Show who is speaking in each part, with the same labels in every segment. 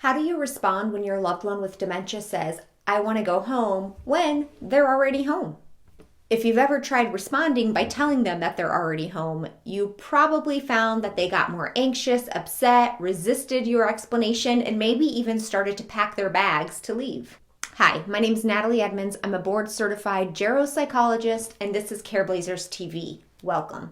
Speaker 1: How do you respond when your loved one with dementia says, "I want to go home," when they're already home? If you've ever tried responding by telling them that they're already home, you probably found that they got more anxious, upset, resisted your explanation, and maybe even started to pack their bags to leave. Hi, my name is Natalie Edmonds. I'm a board-certified geropsychologist, and this is Careblazers TV. Welcome.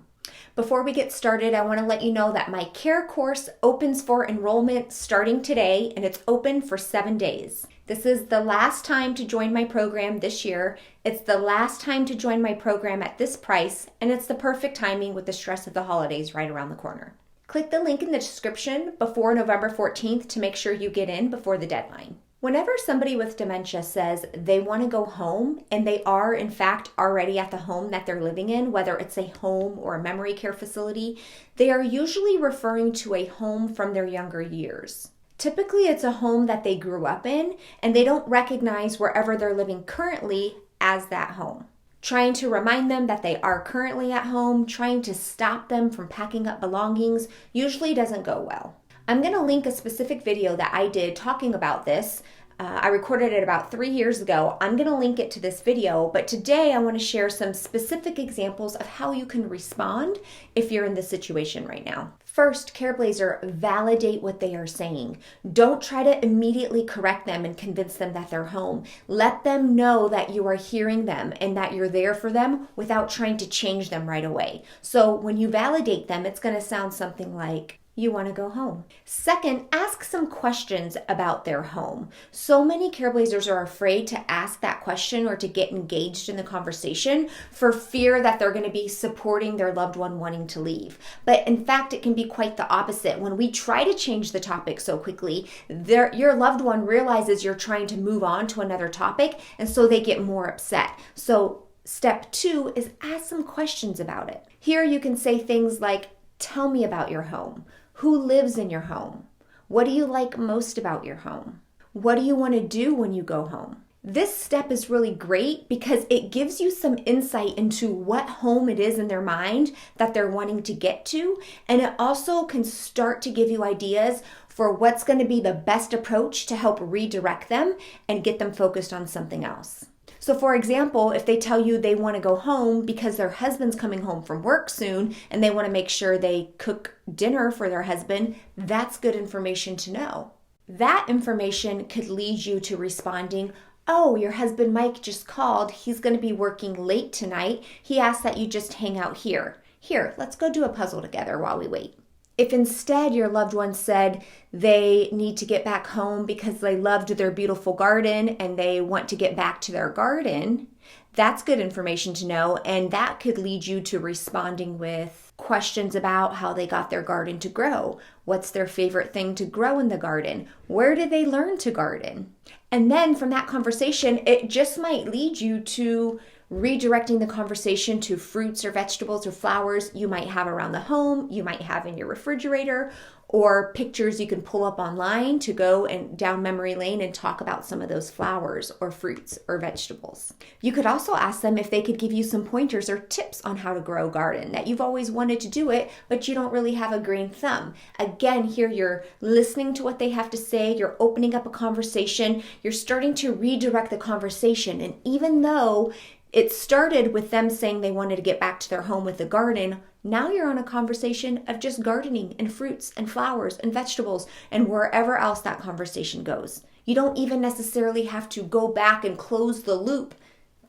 Speaker 1: Before we get started, I want to let you know that my care course opens for enrollment starting today, and it's open for 7 days. This is the last time to join my program this year. It's the last time to join my program at this price, and it's the perfect timing with the stress of the holidays right around the corner. Click the link in the description before November 14th to make sure you get in before the deadline. Whenever somebody with dementia says they want to go home, and they are in fact already at the home that they're living in, whether it's a home or a memory care facility, they are usually referring to a home from their younger years. Typically, it's a home that they grew up in, and they don't recognize wherever they're living currently as that home. Trying to remind them that they are currently at home, trying to stop them from packing up belongings, usually doesn't go well. I'm going to link a specific video that I did talking about this. I recorded it about 3 years ago. I'm going to link it to this video, but today I want to share some specific examples of how you can respond if you're in this situation right now. First, Careblazer, validate what they are saying. Don't try to immediately correct them and convince them that they're home. Let them know that you are hearing them and that you're there for them without trying to change them right away. So when you validate them, it's going to sound something like, "You want to go home." Second, ask some questions about their home. So many Careblazers are afraid to ask that question or to get engaged in the conversation for fear that they're going to be supporting their loved one wanting to leave. But in fact, it can be quite the opposite. When we try to change the topic so quickly, your loved one realizes you're trying to move on to another topic, and so they get more upset. So step 2 is ask some questions about it. Here you can say things like, "Tell me about your home. Who lives in your home? What do you like most about your home? What do you want to do when you go home?" This step is really great because it gives you some insight into what home it is in their mind that they're wanting to get to, and it also can start to give you ideas for what's going to be the best approach to help redirect them and get them focused on something else. So for example, if they tell you they want to go home because their husband's coming home from work soon and they want to make sure they cook dinner for their husband, that's good information to know. That information could lead you to responding, "Oh, your husband Mike just called. He's going to be working late tonight. He asked that you just hang out here. Here, let's go do a puzzle together while we wait." If instead your loved one said they need to get back home because they loved their beautiful garden and they want to get back to their garden, that's good information to know, and that could lead you to responding with questions about how they got their garden to grow. What's their favorite thing to grow in the garden? Where did they learn to garden? And then from that conversation, it just might lead you to redirecting the conversation to fruits or vegetables or flowers you might have around the home, you might have in your refrigerator, or pictures you can pull up online to go and down memory lane and talk about some of those flowers or fruits or vegetables. You could also ask them if they could give you some pointers or tips on how to grow a garden, that you've always wanted to do it, but you don't really have a green thumb. Again, here you're listening to what they have to say, you're opening up a conversation, you're starting to redirect the conversation, and even though it started with them saying they wanted to get back to their home with the garden, now you're on a conversation of just gardening and fruits and flowers and vegetables and wherever else that conversation goes. You don't even necessarily have to go back and close the loop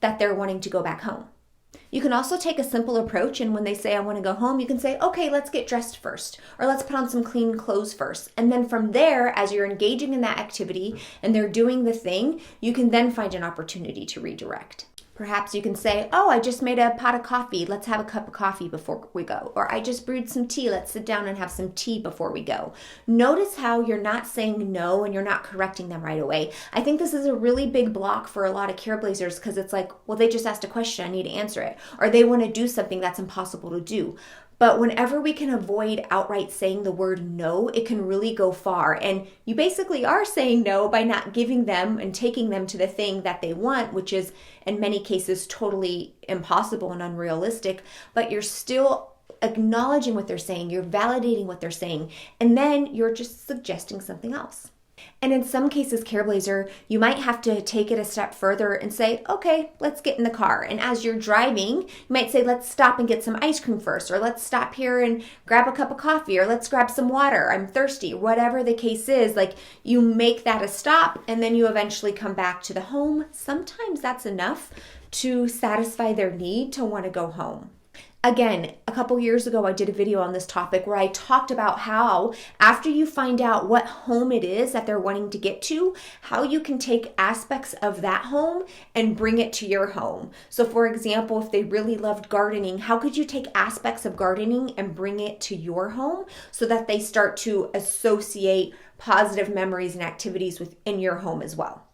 Speaker 1: that they're wanting to go back home. You can also take a simple approach, and when they say, "I want to go home," you can say, "Okay, let's get dressed first," or "Let's put on some clean clothes first." And then from there, as you're engaging in that activity and they're doing the thing, you can then find an opportunity to redirect. Perhaps you can say, "Oh, I just made a pot of coffee. Let's have a cup of coffee before we go." Or, "I just brewed some tea. Let's sit down and have some tea before we go." Notice how you're not saying no and you're not correcting them right away. I think this is a really big block for a lot of Careblazers because it's like, well, they just asked a question. I need to answer it. Or they want to do something that's impossible to do. But whenever we can avoid outright saying the word no, it can really go far. And you basically are saying no by not giving them and taking them to the thing that they want, which is in many cases totally impossible and unrealistic, but you're still acknowledging what they're saying, you're validating what they're saying, and then you're just suggesting something else. And in some cases, Careblazer, you might have to take it a step further and say, okay, let's get in the car. And as you're driving, you might say, let's stop and get some ice cream first, or let's stop here and grab a cup of coffee, or let's grab some water. I'm thirsty. Whatever the case is, like you make that a stop and then you eventually come back to the home. Sometimes that's enough to satisfy their need to want to go home. Again, a couple years ago, I did a video on this topic where I talked about how after you find out what home it is that they're wanting to get to, how you can take aspects of that home and bring it to your home. So for example, if they really loved gardening, how could you take aspects of gardening and bring it to your home so that they start to associate positive memories and activities within your home as well?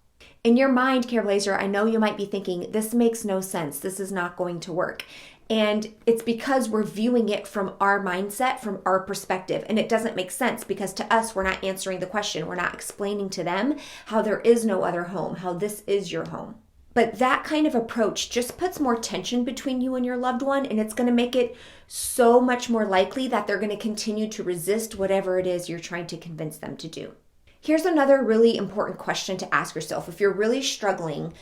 Speaker 1: In your mind, Careblazer, I know you might be thinking, this makes no sense. This is not going to work. And it's because we're viewing it from our mindset, from our perspective. And it doesn't make sense because to us, we're not answering the question. We're not explaining to them how there is no other home, how this is your home. But that kind of approach just puts more tension between you and your loved one, and it's going to make it so much more likely that they're going to continue to resist whatever it is you're trying to convince them to do. Here's another really important question to ask yourself. If you're really struggling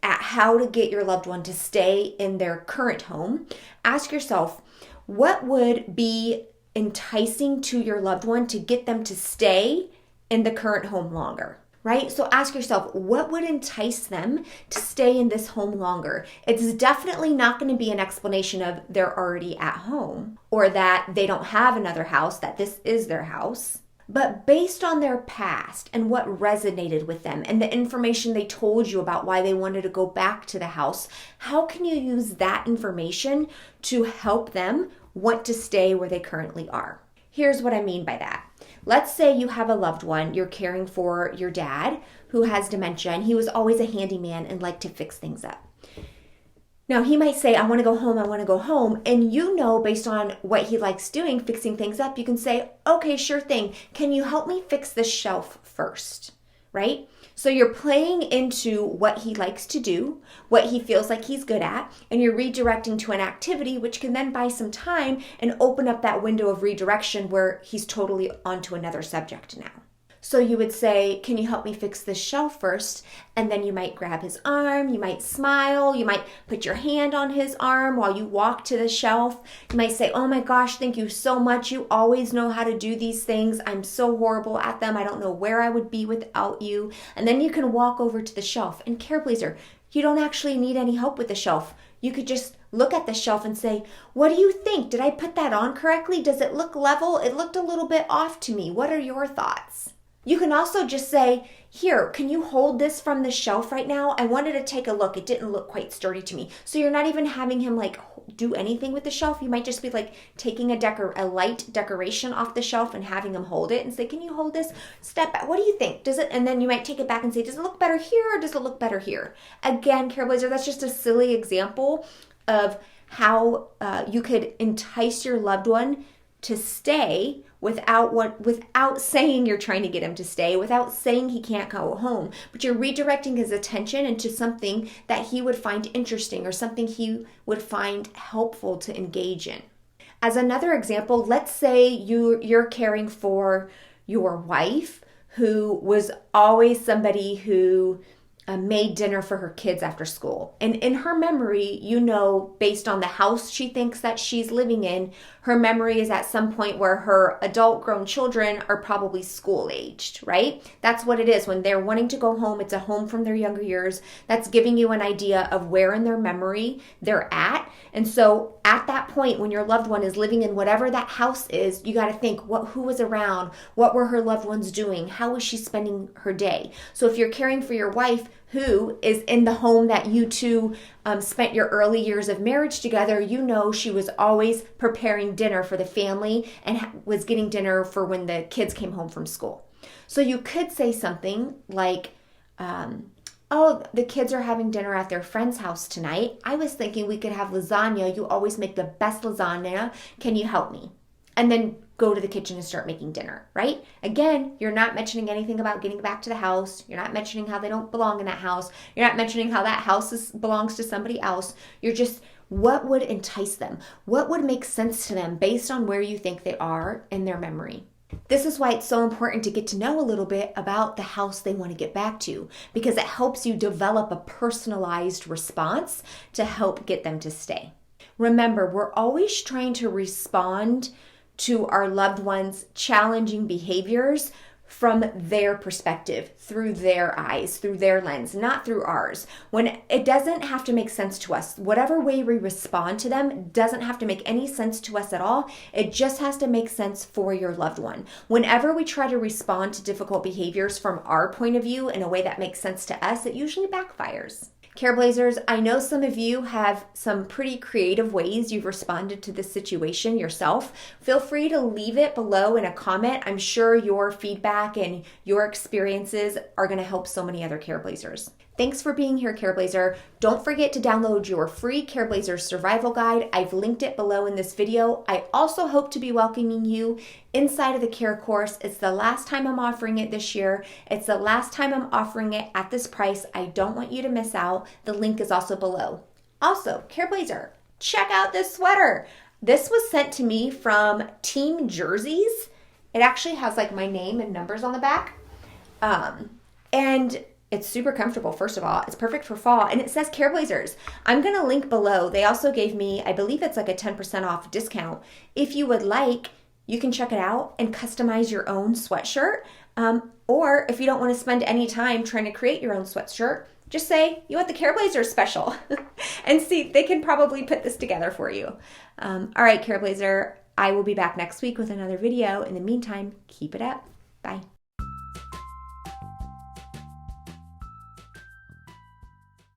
Speaker 1: at how to get your loved one to stay in their current home, ask yourself, what would be enticing to your loved one to get them to stay in the current home longer, right? So ask yourself, what would entice them to stay in this home longer? It's definitely not going to be an explanation of they're already at home or that they don't have another house, that this is their house. But based on their past and what resonated with them and the information they told you about why they wanted to go back to the house, how can you use that information to help them want to stay where they currently are? Here's what I mean by that. Let's say you have a loved one, you're caring for your dad who has dementia, and he was always a handyman and liked to fix things up. Now, he might say, I want to go home, I want to go home. And you know, based on what he likes doing, fixing things up, you can say, okay, sure thing. Can you help me fix this shelf first? Right? So you're playing into what he likes to do, what he feels like he's good at, and you're redirecting to an activity which can then buy some time and open up that window of redirection where he's totally onto another subject now. So you would say, can you help me fix this shelf first? And then you might grab his arm, you might smile, you might put your hand on his arm while you walk to the shelf. You might say, oh my gosh, thank you so much. You always know how to do these things. I'm so horrible at them. I don't know where I would be without you. And then you can walk over to the shelf. And Careblazer, you don't actually need any help with the shelf. You could just look at the shelf and say, what do you think? Did I put that on correctly? Does it look level? It looked a little bit off to me. What are your thoughts? You can also just say, here, can you hold this from the shelf right now? I wanted to take a look. It didn't look quite sturdy to me. So you're not even having him like do anything with the shelf. You might just be like taking a light decoration off the shelf and having him hold it and say, can you hold this? Step back. What do you think? Does it? And then you might take it back and say, does it look better here or does it look better here? Again, Careblazer, that's just a silly example of how you could entice your loved one to stay without saying you're trying to get him to stay, without saying he can't go home, but you're redirecting his attention into something that he would find interesting or something he would find helpful to engage in. As another example, let's say you're caring for your wife who was always somebody who made dinner for her kids after school. And in her memory, you know, based on the house she thinks that she's living in, her memory is at some point where her adult grown children are probably school aged, right? That's what it is. When they're wanting to go home, it's a home from their younger years. That's giving you an idea of where in their memory they're at. And so at that point, when your loved one is living in whatever that house is, you got to think, who was around? What were her loved ones doing? How was she spending her day? So if you're caring for your wife, who is in the home that you two spent your early years of marriage together, you know she was always preparing dinner for the family and was getting dinner for when the kids came home from school. So you could say something like, oh, the kids are having dinner at their friend's house tonight. I was thinking we could have lasagna. You always make the best lasagna. Can you help me? And then go to the kitchen and start making dinner, right? Again, you're not mentioning anything about getting back to the house. You're not mentioning how they don't belong in that house. You're not mentioning how that house belongs to somebody else. You're just, what would entice them? What would make sense to them based on where you think they are in their memory? This is why it's so important to get to know a little bit about the house they want to get back to, because it helps you develop a personalized response to help get them to stay. Remember, we're always trying to respond to our loved ones' challenging behaviors from their perspective, through their eyes, through their lens, not through ours. When it doesn't have to make sense to us, whatever way we respond to them doesn't have to make any sense to us at all. It just has to make sense for your loved one. Whenever we try to respond to difficult behaviors from our point of view in a way that makes sense to us, it usually backfires. Careblazers, I know some of you have some pretty creative ways you've responded to this situation yourself. Feel free to leave it below in a comment. I'm sure your feedback and your experiences are going to help so many other Careblazers. Thanks for being here, Careblazer. Don't forget to download your free Careblazers survival guide. I've linked it below in this video. I also hope to be welcoming you inside of the Care course. It's the last time I'm offering it this year. It's the last time I'm offering it at this price. I don't want you to miss out. The link is also below. Also, Careblazer, check out this sweater. This was sent to me from Team Jerseys. It actually has like my name and numbers on the back. And it's super comfortable, first of all. It's perfect for fall, and it says Careblazers. I'm going to link below. They also gave me, I believe it's like a 10% off discount. If you would like, you can check it out and customize your own sweatshirt. Or if you don't want to spend any time trying to create your own sweatshirt, just say you want the Careblazers special and see, they can probably put this together for you. All right, Careblazer, I will be back next week with another video. In the meantime, keep it up. Bye.